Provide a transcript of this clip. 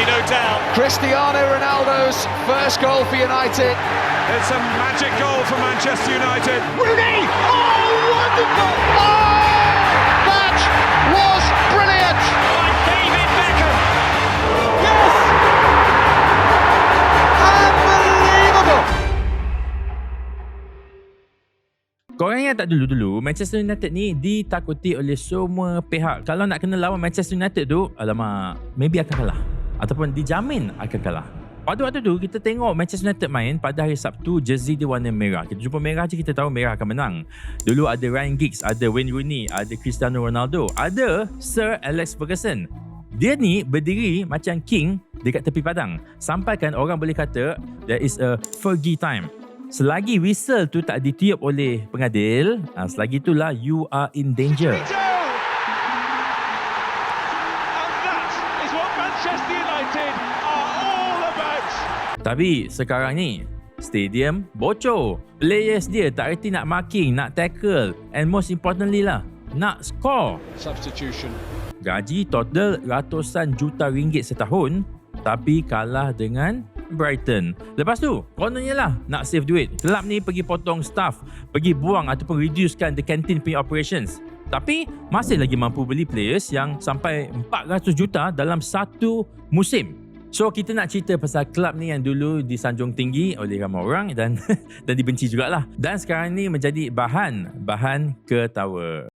no doubt. Cristiano Ronaldo's first goal for United. It's a magic goal for Manchester United. Rooney! Oh, wonderful! Oh, that was brilliant! By David Beckham. Yes! Unbelievable! Korang ingat tak dulu-dulu Manchester United ni ditakuti oleh semua pihak. Kalau nak kena lawan Manchester United tu, alamak, maybe akan kalah ataupun dijamin akan kalah. Pada waktu tu kita tengok Manchester United main pada hari Sabtu, jersey dia warna merah. Kita jumpa merah je kita tahu merah akan menang. Dulu ada Ryan Giggs, ada Wayne Rooney, ada Cristiano Ronaldo, ada Sir Alex Ferguson. Dia ni berdiri macam king dekat tepi padang. Sampaikan orang boleh kata there is a Fergie time. Selagi whistle tu tak ditiup oleh pengadil, selagi itulah you are in danger. And that is what Manchester United are all about. Tapi sekarang ni, stadium bocor. Players dia tak reti nak marking, nak tackle, and most importantly lah, nak score. Substitution. Gaji total ratusan juta ringgit setahun, tapi kalah dengan Brighton. Lepas tu, kononnya lah nak save duit. Kelab ni pergi potong staff, pergi buang ataupun reducekan the canteen punya operations. Tapi masih lagi mampu beli players yang sampai 400 juta dalam satu musim. So kita nak cerita pasal kelab ni yang dulu disanjung tinggi oleh ramai orang dan dibenci jugalah. Dan sekarang ni menjadi bahan ketawa.